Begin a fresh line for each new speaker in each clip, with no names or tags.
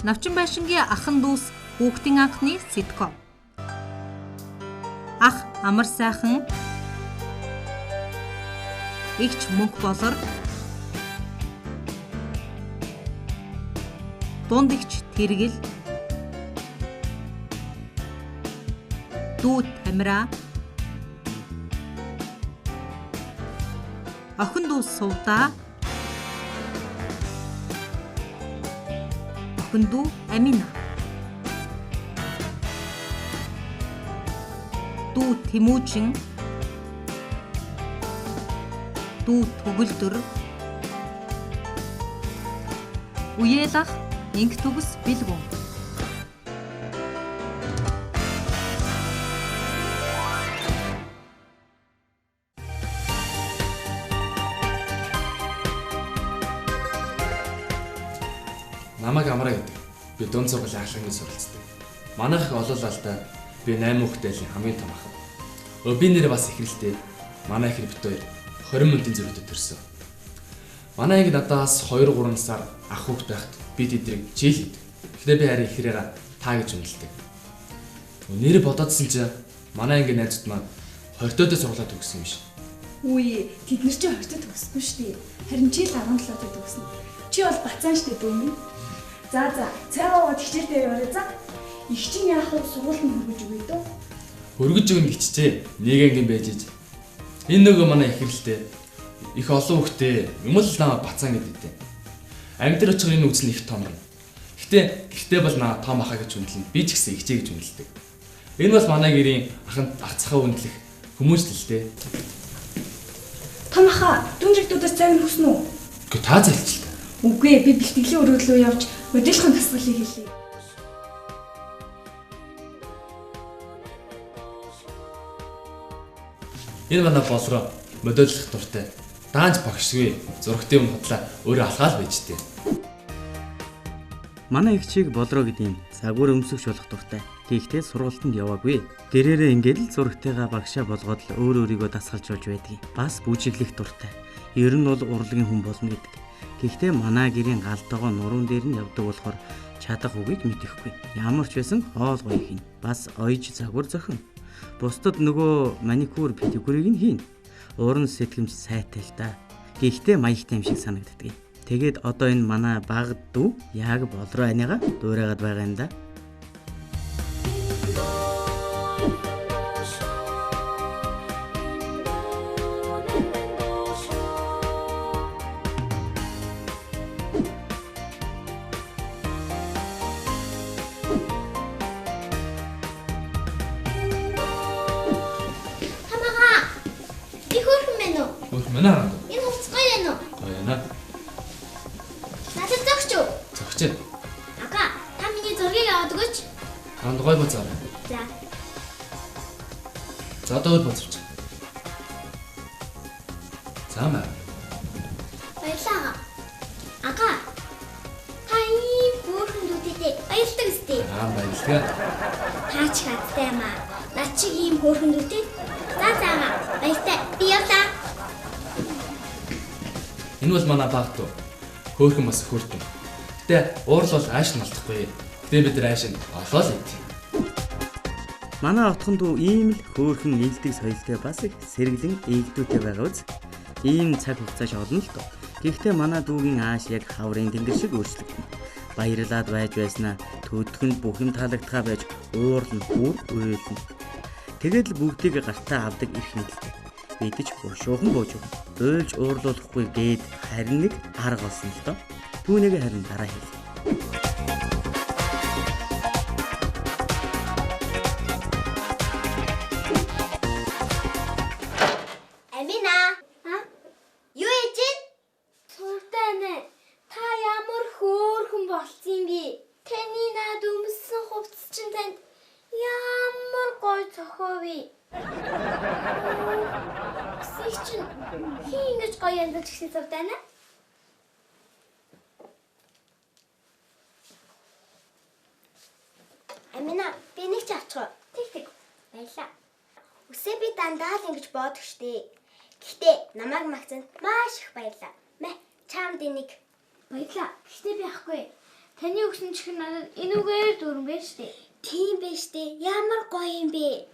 Навчин байшингийн ахын дүүс хүүхдийн анхны ситком. Ах амар сайхан, игч мөнх болор, дунд игч тэргэл, дүү тамира, охин дүү сувдаа, охин дүү Амина, дүү Тэмүүжин, дүү Төгөлдөр, уяалах инг төгс бэлгүн.
Намайг Амраа гэдэг. Би дунд сургуулийн ахлагны суралцдаг. Манайх их олоолаа л да. Би 8 хүүхдийн хамгийн том ах. Би нэр бас ихрэлтэй. Манай их бит хоёр 20 минутын зэрэгтэй төрсөн. Манай анги надаас 2-3 сар ах хүүхд байхад би тэдрийг жийлэд. Гэхдээ би харин ихрээрээ та гэж үнэлдэг. Нэр бодоодсэн чинь манай анги найзууд маань 20-тойдоо сургуулаа төгссөн юм шиг.
Үгүй, тэд нар чи 20-тойд төгсөхгүй шүү дээ. Харин чи л 17-тойд төгсөн. Чи бол бацаан шүү дээ дүүмэн. За, цайгаа хичээлдээ яваарай за. Их чинь яах вэ? Сургуульд хөргөж өгье дөө.
Хөргөж өгнө гэчтэй. Нэг ангийн байж иж. Энэ нөгөө манай ихрэлтэй. Их олон хүүхдээ юм л наа бацаан гэдэг. Анги дээр очих энэ үзэл их том юм. Гэхдээ бол наа том ахаа гэж үнэлнэ. Би ч гэсэн ихчээ гэж үнэлдэг. Энэ бол манай гэрийн ах цахаа үнэлэх хүмүүс л дээ.
Том ахаа, дүнжигдүүдээс цаг нь хүснэ үү?
Гэхдээ та залж л.
Үгүй, би бэлтгэлийн өргөлөө явж өдөржихэн тасгалыг хэлье.
Энэ манай болроо модельлох дуртай. Даанч багшгүй зургтын юм хотлоо өөрөө алхаал байжтэй.
Манай ихчийг болроо гэдэг юм загвар өмсөгч болох дуртай. Гэхдээ сургалтанд яваагүй. Гэрээрээ ингээд л зургтайгаа багшаа болгоод л өөрийгөө дасгалж болж байдгийг. Бас бүжиглэх дуртай. Ер нь бол урлагийн хүн болно гэдэг. Гэхдээ манай гэрийн галтайгоо нуруунд дээр нь явдаг болохоор чадах үгийг мэдэхгүй. Ямар ч байсан хоол гоё хийн. Бас ойж загвар зохин. Бусдад нөгөө маникюр, педикюрийг нь хийн. Уран сэтгэмж сайтай л да. Гэхдээ маягтай юм шиг санагддаг. Тэгээд одоо энэ манай баг дүү яг болроо анигаа дуурайгаад байгаа юм да.
Манай хараад.
Энэ хувцас гоё байна уу?
Гоё байна.
Надад зогсч юу?
Зогч.
Ака, та миний зургийг аваад өгөөч.
Анд гоё бацаарай.
За.
За одоо боцвч. Замаа.
Баярлалаа. Ака. Та ийм хөөрхөн дүүтэйтэй баярлалаа гэстэй.
Баярлалаа.
Таач хаттай юм аа. Над чиг ийм хөөрхөн дүүтэй. За баяртай. Би явлаа.
Энэ бол манай баг дүү. Хөөрхөн бас хөөрхөн. Гэтэ уурал бол ааш нь алдахгүй. Гэтэ бид ааш нь олоо л ид.
Манай отхон дүү ийм л хөөрхөн ээлдэг соёлтой бас их сэргэлэн ээлдүүтэй байгаа үз. Ийм цаг хугацааш олно л доо. Гэхдээ манай дүүгийн ааш яг хаврын тэнгэр шиг өөрчлөгдөн. Баярлаад байж байснаа төдгөнд бүх юм таалагдхаа байж уурлан бүр уйлна. Тэгээд л бүгдийг гартаа авдаг эрх мэдэлтэй. Бидэж шуухан бууж өгнө. Уйлж уурлуулахгүй гээд харин нэг арга олсон л доо. Түүнийг харин дараа хэл.
Амина. Юу ээж? Цуртай нэ. Та ямар хөөрхөн болцсон би. Таны над өмссөн хувцас чинь танд ямар гоё цохоови. Сич хин гэж гоё янзлж гисэн цуртай нэ. Амина, би нэг ч авчихо. Тэг. Баярлаа. Үсээ би дандаа л ингэж бодох штеп. Гэхдээ намайг магцанд маш их баярлаа. Чамд энийг баярлаа. Гэхдээ би ахгүй. Таны өгсөн чихэр надад энүүгээр дүүрэн байж тээ. Тийм байж тээ. Ямар гоё юм бэ?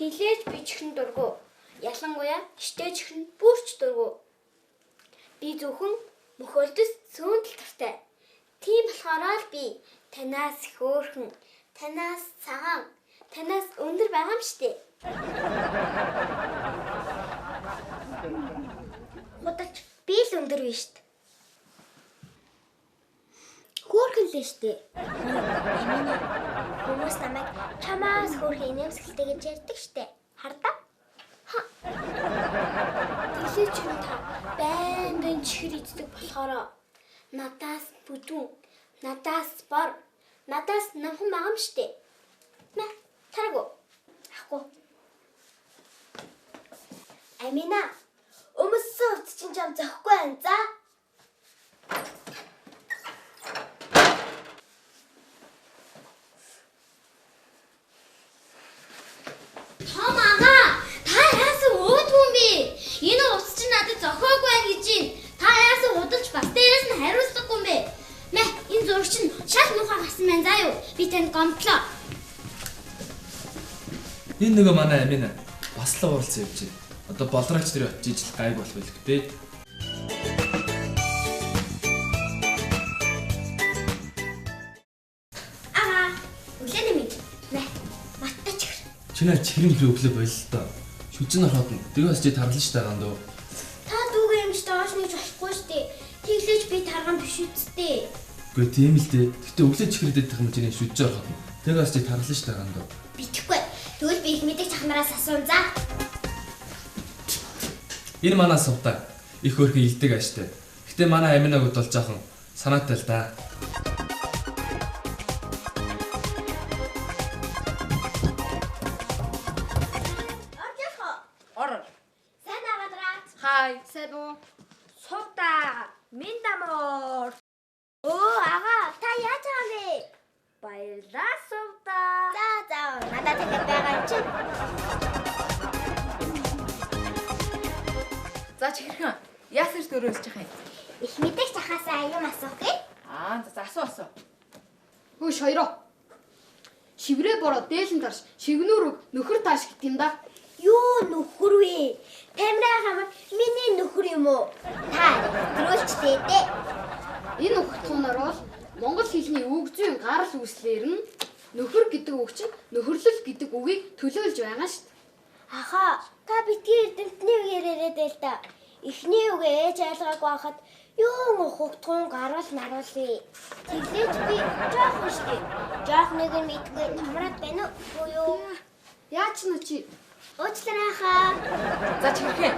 Тэглээж би чихрэн дургу. Ялангуяа штэ чихрэн бүрч дургу. Би зөвхөн мөхөлдөс сүүндэл туртай. Тийм болохоор л би танаас хөөрхөн, танаас цагаан, танаас өндөр байгаа юм штэ. Худалч би л өндөр биш штэ. Хөөрхөн л штэ. Хүмүүс намайг чамаас хөөрхөн инээмсэглэдэг гэж ярьдаг штэ. Хардаа? Тэглээ ч юм та байнгын чихэр иддэг болохоор надаас бүдүүн, надаас бор, надаас намхан байгаа юм штэ. Мэ, тарагу. Ахгүй. Амина, өмссөн хувцас чинь чам зөхгүй байна за.
Томага, та яасан өөдгүй юм бэ? Энэ ус чинь надад зохиогүй байх гэж байна. Та яасан удалж бас дээрээс нь хариуцлагагүй юм бэ? Мэ, энэ зураг чинь шал нухаа гарсан байна заа юу? Би танд гомдлоо.
Энэ нөгөө манай Амина бас л уралцсан явж байна. Одоо болрагч тэр очиж ижил гайг болох байлг дээ.
Үлээний мэд. Мэ, маттай чихэр.
Чиний чихрийн хөрөө өглөө болил л доо. Шүжин ороход нь тэгээс чи тарлан штэ байгаа дөө.
Та дүүгээ юм ч доош нэгж болохгүй штэ. Тэглэж би тарган биш үсттэй.
Үгүй тийм л дээ. Гэтэ өглөө чихрэдэд тах юм чиний шүжин ороход нь тэгээс чи тарлан штэ байгаа дөө.
Битгэхгүй. Тэгвэл би их мэдээ чахнараас асуун за.
Энэ манай сувтаа их хөөрхөн илдэг ааштай. Гэтэ манай Аминаг бол жоохон санаатай л да.
Орор.
Сайн авадраа.
Хай. Сэдо. Сувта. Миндамор.
Оо ага, та яаж байгаа вэ?
Баярлаа сувта.
За, надад тэгээд байгаа юм чинь.
За чихэрхэн. Яасэрч дөрөөсж яах юм?
Их мэдээ чахаасаа юм асуух гээ.
За асуу.
Хөөш хоёроо. Шиврээ бороо дээлэн дарш шигнүүрөг нөхөр тааш гэдэг юм да.
Юу нөхөр вэ? Тамираа хамаа миний нөхөр юм уу? Та төрүүлчтэй дээ.
Энэ өгтгөнөр бол монгол хэлний үг зүйн гарал үүслэр нь нөхөр гэдэг үг чинь нөхөрлөл гэдэг үгийг төлөөлж байгаа шүү дээ.
Аха, та битгий эрдэмтний үг яриад байл та. Эхний үг ээж айлгаагүй байхад юу нөхөгтгөн гарвал наруулъя. Тэглэж би жоохон штэ. Жоохныг нь мэдгүй томроод байна уу юу?
Яаж ч нүчи
Уучлаарай.
За чихэрхэн.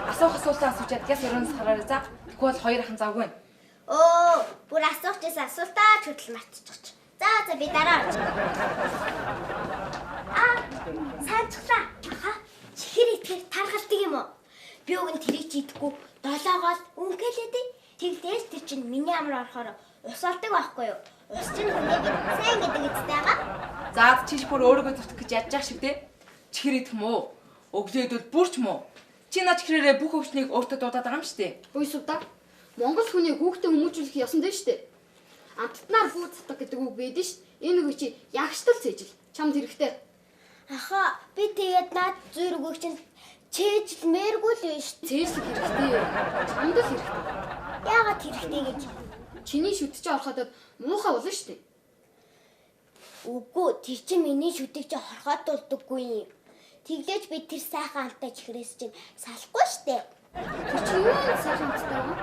Асуултаа асуучаад гяс өрөөс хараарай за. Тэгвэл бол хоёр ахын завгүй.
Оо, бүр асуух гэсэн асуултаа хөдөл мартчих. За би дараа орж. Сайнчлаа. Аха, чихэр итгэр таргалдаг юм уу? Би өгн тэрийг чийдэхгүй 7 гол үнгэлээд тэглээс тэр чинь миний амар орохоор ус олдог байхгүй юу? Ус чинь хүнийг сайн гэдэг үстэй байгаа.
За чиш бүр өөрийгөө зүтгэх гэж ядж байгаа шиг те. Чихэр идэх юм уу? Өглөөд бол бүрч юм уу? Чи наа чихрээрээ бүх өвчнийг өөртөө дуудаад байгаа юм шүү дээ.
Хөөсөвдөө. Монгол хүний хүүхдээ хүмүүжүүлэх ёсон дээ шүү дээ. Амттнаар бүү цатах гэдэг үг байдаг шүү. Энэ үг чи ягштал цэжил. Чамд хэрэгтэй.
Аха, би тэгээд наад зүрх үг чинь чэжлмээргүй л биш.
Цэжлэх хэрэгтэй. Чамд л хэрэгтэй.
Яагаад хэрэгтэй гэж?
Чиний шүтж ороход муухай болно шүү дээ.
Үгүй, тэр чинь миний шүтэг чи хорхоод дулдаггүй юм. Тэглэж би тэр сайхан амтай чихрээс чинь салахгүй штэ.
Тэр чи юу сайхан амттай вэ?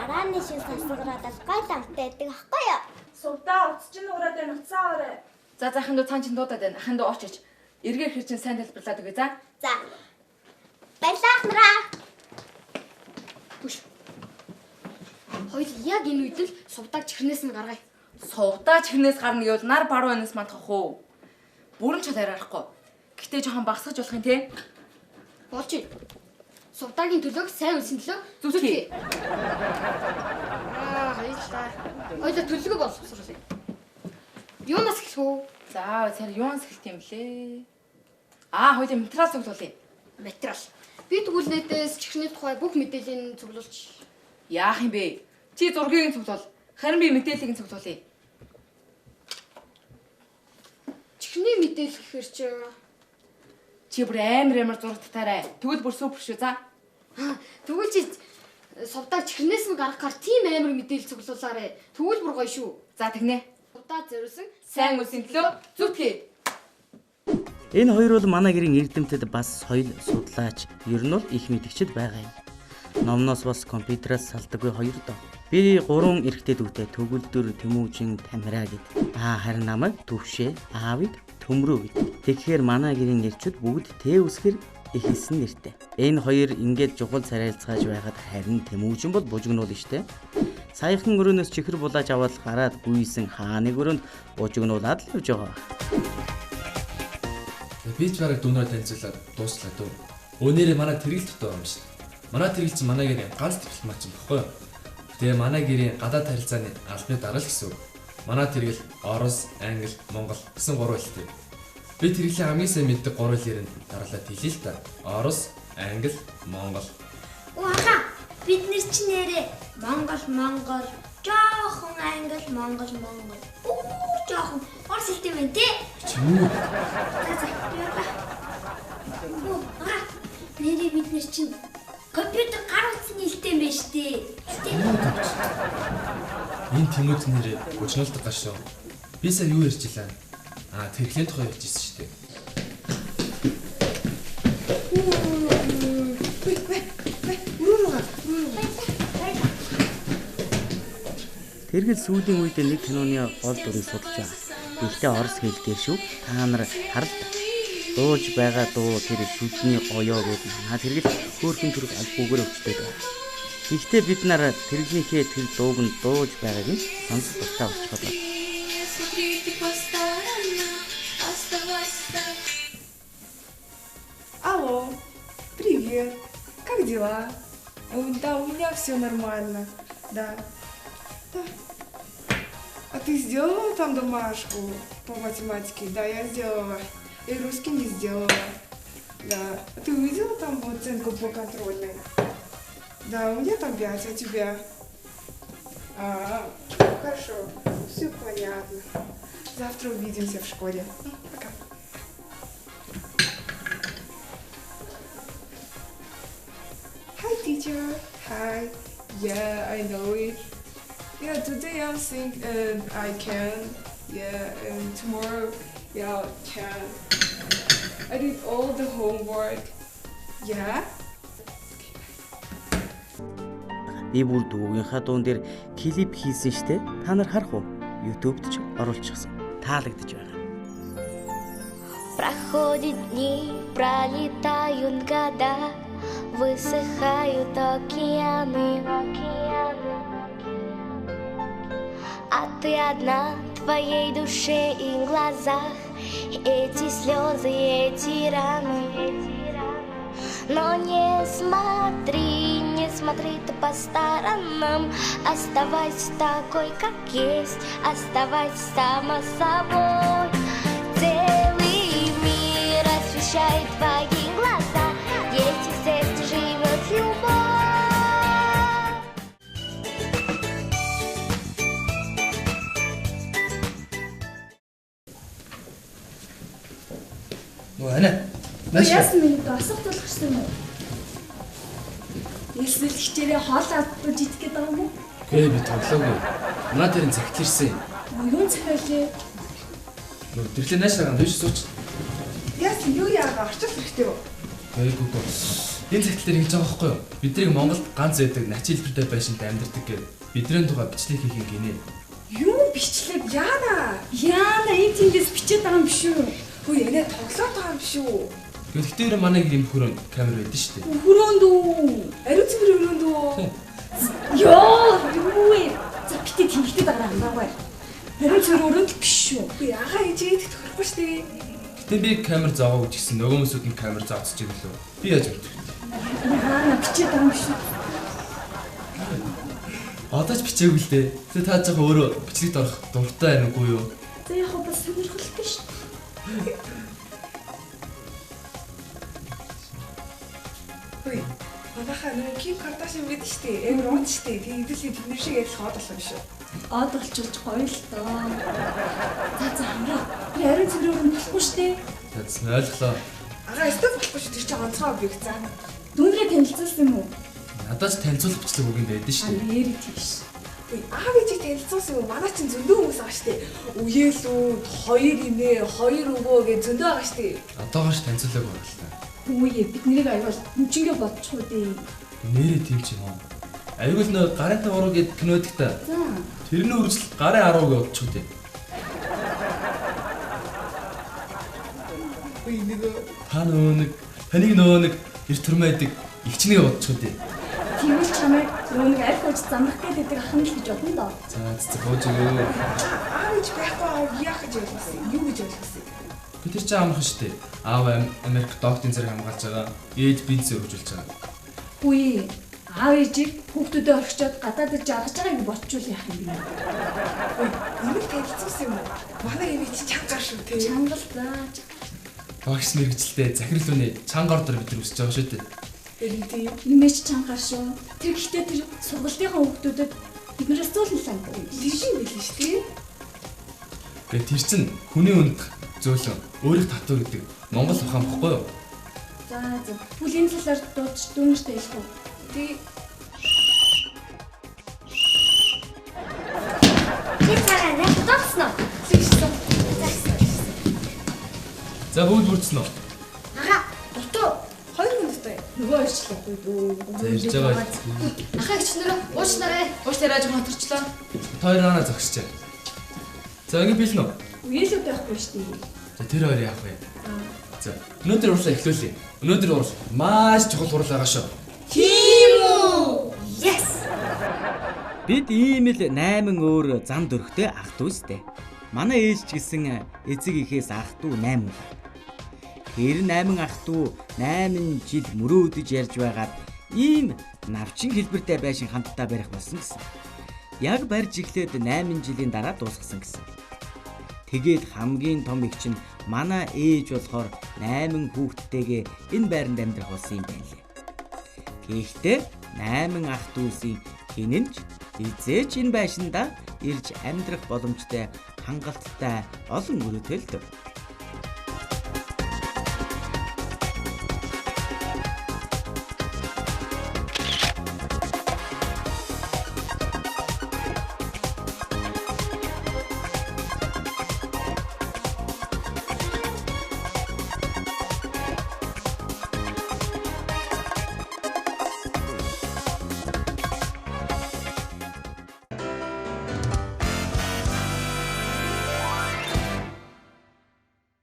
Арааны шин сасгараад гал амтай байдаг аахгүй юу?
Сувдаа утас чинь ураад байна уцаа орой.
За ахын дуу цаан чин дуудаад байна. Ахын дуу очиж. Эргээр хэр чин сайн тайлбарлаад өгье за.
За. Баярлалаа ахнараа.
Бүш. Хоёул яг энэ үед л сувдаг чихрнээс нь гаргая.
Сувдаа чихрнээс гарна гэвэл нар баруун энэс мандах уу? Бүрэн чад ярихгүй. Гэтэ жоохон багсгаж болох юм те.
Болж байна. Сувдагийн төлөөг сайн үлсэн төлөө
Зүтгэе.
Баярлалаа. Хоёул төлөвлөгөө боловсруулъя. Юунаас эхлэх үү?
За цаар юунаас эхэлт юм блэ? Хоёул материал цуглуулъя.
Материал. Би тэгвэл нэтээс чихрний тухай бүх мэдээллийг цуглуулж
Яах юм бэ? Чи зургийг нь цуглуул. Харин би мэдээллийг нь цуглуулъя.
мэдээлэл гэхэр
Чи бүр амар зурагтаарай. Тэгвэл бүр супер шүү за.
тэгвэл чи сувдаа чихрнээс нь гарах гар тийм амар мэдээлэл цуглуулаарэ. Тэгвэл бүр гоё шүү.
За тэгнэ.
Сувдаа зориулсан
Сайн үсийн төлөө зүтгэе.
Энэ хоёр бол манай гэрийн эрдэмтэд бас соёл судлаач, ер нь бол их мэдгчд байгаа юм. Номноос бас компьютераас салдаггүй хоёр доо. Би 3 эрэгтэй дүүтэй төгөлдөр, Тэмүүжин, Тамира гэд. Харин намайг Төвшөө, аавыг Төмрөө гэд. Тэгэхээр манай гэрийн эрчүүд бүгд Тэ үсгэр ихэлсэн нэртэй. Энэ хоёр ингээд жухал царайлцгааж байхад харин Тэмүүжин бол бужигнуул штэ. Саяхан өрөөнөөс чихэр булааж аваад гараад гүйсэн хааны өрөөнд бужигнуулаад л явж байгаа.
Би ч бараг дүүнээр танилцуулаад дуусчлаа дөө. Өнөөрөө манай тэрэгэл дотоо юм шүү. Манай тэрэгч манай гэрийн ганц дипломат юм баггүй юу? Тэгээ манай гэрийн гадаад харилцааны албаны дараа л гэсэн үг. Манай тэрэгэл Орос, Англи, Монгол гэсэн 3 хэлтэй. Би тэрэглийн хамгийн сайн мэддэг 3 хэлээр нь дараалаад хэлье л та. Орос, Англи, Монгол.
Уага бид нар ч нэрээ Монгол, жоохон Англи, Монгол. Жоохон Орос хэлтэй байна тий?
Чүү.
Уага нэрээ бид нар чинь компьютер гар утасны хэлтэй юм байна шүү дээ.
Энэ Тэмүүж нэрээ бужигнуулдаг гашуу. Би сая юу ярьж илаа? Тэрхлийн тухай ярьж ирсэн шүү дээ.
Тэргэл сүүлийн үед нэг киноны гол дүрийг судалж байгаа. Гэхдээ орос хэл дээр шүү. Та нар харалт дууж байгаа дуу тэр сүлжний гоёо гэдэг манай тэргэл хөөрхөн төрөг албуугаар өвчтэй байна. Гэхдээ бид нар тэрглийнхээ тэр дууг нь дууж байгааг нь сонсох дуртай болчиход байна.
Алло, привет. Как дела? Да, у меня все нормально. Да. А ты сделала там домашку по математике? Да, я сделала. И русский не сделала. Да. А ты увидела там оценку по контрольной? Да, у меня там 5, а тебя? Хорошо. Все понятно. Завтра увидимся в школе. Пока. Hi, teacher. Hi. Yeah, I know it. Yeah, today I think I can. Yeah, and tomorrow, yeah, can. I did all the homework. Yeah.
Би бүр дүүгийнхаа дуун дээр клип хийсэн штэ. Та нар харах уу? YouTube-д ч оруулчихсан. Таалагдж байгаа.
Проходят дни, пролетают года, высыхают океаны. А ты одна в твоей душе и глазах, эти слезы, эти раны. Но не смотри ты по сторонам, оставайся такой, как есть, оставайся сама собой. Целый мир освещает твои глаза, если в сердце живет любовь.
Яасан минь асах толгошсон юм. Эсвэл хичээрээ хоол авч идэх гээд байгаа юм уу?
Гээ би тоглоогүй. Манай тэрэн цагт ирсэн.
Юу цагаалээ?
Тэрлээ наашаа дэвш сууч.
Яасан юу яагаа орчих хэрэгтэй юу?
Гээгүй. Энэ цагт дээр хийж байгаа байхгүй юу? Биднийг Монголд ганц байдаг начи хэлбэртэй байшинд амьдардаг гэд бидний тухай бичлэг хийх гинэ.
Юу бичлэг яана?
Яана энэ тэндээс бичээд байгаа юм биш үү?
Хөө яна тоглоод байгаа юм биш үү?
Гэхдээ манай гэрийн хөрөнд камер байдаг шүү дээ.
Хөрөөнд үү?
Ариун цэвэр хөрөөнд үү?
Ёо, юу вэ? За битээ тэмхтэй байгаа юм байна. Ариун цэвэр хөрөөнд л биш шүү.
Би яхаа хийж идэх тохирохгүй шүү дээ.
Гэтэ би камер заагаа үжигсэн нөгөө хүмүүсүүд нь камер заацж байгаа лөө. Би яаж мэдв?
Яана бичээд байгаа юм биш үү?
Одоо ч бичээгүй л дээ. Тэгээ та жоохон өөрөө бичлэгт орох дуртай байна уу юу?
За яг бас сонирхолтой шүү.
Хөөе. Манайхаа нөгөө Ким Кардашиан байдаг шүү дээ. Эмэр ууд шүү дээ. Тэгээд тэдний шиг ярих хаад болох юм шүү.
Аад болчихвол гоё л доо. За хамраа. ариун цэврээр нь болохгүй шүү дээ.
Тэдсэн ойлголоо.
Ага өстө болохгүй шүү тэр чинь онцгой объект заа.
Дүүнрээ танилцуулсан юм уу?
Надад ч танилцуулах бичлэг үг юм байдэн шүү дээ.
Нэр тийш.
Аав ээжийг танилцуулсан юм. Манай чинь зөндөө хүмүүс байгаа шүү дээ. Үеэлүүд, хоёр имээ, хоёр өвөө гэж зөндөө байгаа шүү дээ.
Одоогоос танилцуулаагүй байна л та.
Үгүй бид нэрийг аюул нүчингээ бодчихгүй дээ.
Нэрээ тийм ч юм уу. Аюул нөө гарын тавруу гэд кинодаг та.
За.
Тэрний үржил гарын 10 гэж бодчих үү.
Үгүй нэг
Таныг нөгөө нэг эр төрмэйдэг ихчнээ бодчих үү.
Тэгвэл чамайг нөгөө нэг аль хож замрах гэдэг ахын л гэж бодно доо.
За бууж өгөө.
аав ээж байхгүй аав яах гэж ойлгосон. Юу гэж ойлгосон.
Би тэр чинь амархан шүү дээ. Аав Америк доктын зэрэг хамгаалж байгаа. Ээж бизнес өргөжүүлж байгаа.
Үгүй аав ээжийг хүүхдүүдэд орхичоод гадаадд жаргаж байгааг нь бодчихвол яах юм бэ?
Энийг танилцуулсан юм уу? Манай ивэч чангар шүү те.
Чангал зааж.
Багш мэрэгчлээ захирал үнэ чанга ордор бид нар өсөж байгаа шүү дээ.
Тийм.
Имэж чангар шүү. Тэр гэхдээ тэр сургалтынхаа хүүхдүүдэд биднээс зөөлөн санагдав.
Лижин билээ шүү те.
Тэгээ тэр чинь хүний үнд зөөлөн өөрийг татвар гэдэг Монгол ухаан бохгүй юу?
За. Бүл энэ талаар дуудаж дүүнэртэй хэлэх үү?
Тий.
Тэр цараа нэг дооцно.
За бүгд бүрдсэн үү?
Ага, дутуу.
2 минуттай.
Нөгөө ирчлээгүй дүү.
За ирж байгаа.
Ахаа гिचнэрээ уучлаарай.
Ууш тарааж хоторчлоо.
Хоёр анаа зогсчээ. За ингэ бил нөө.
Үеэлүүд байхгүй шүү дээ.
За тэр хоёр яах вэ? За өнөөдөр урлаа эхлүүлье. Өнөөдөр урал маш чухал урал байгаа шүү.
Тийм үү? Yes.
Бид ийм л 8 өөр зам дөрөхтэй ах トゥ үстэй. Манай ээж ч гэсэн эцэг ихээс ах トゥ 8 л. Тэр 8 ах トゥ 8 жил мөрөөдөж ярьж байгаад ийм навчин хэлбэртэй байшин хамтдаа барих болсон гэсэн. Яг барьж иглээд 8 жилийн дараа дуусгасан гэсэн. Тэгээд хамгийн том их чинь манай ээж болохоор 8 хүүхдтэйгээ энэ байранд амьдрах болсон юм байна лээ. Гэхдээ 8 ах トゥ үсийн хинэнч эзээч энэ байшинда ирж амьдрах боломжтой хангалттай олон өрөөтэй л дөө.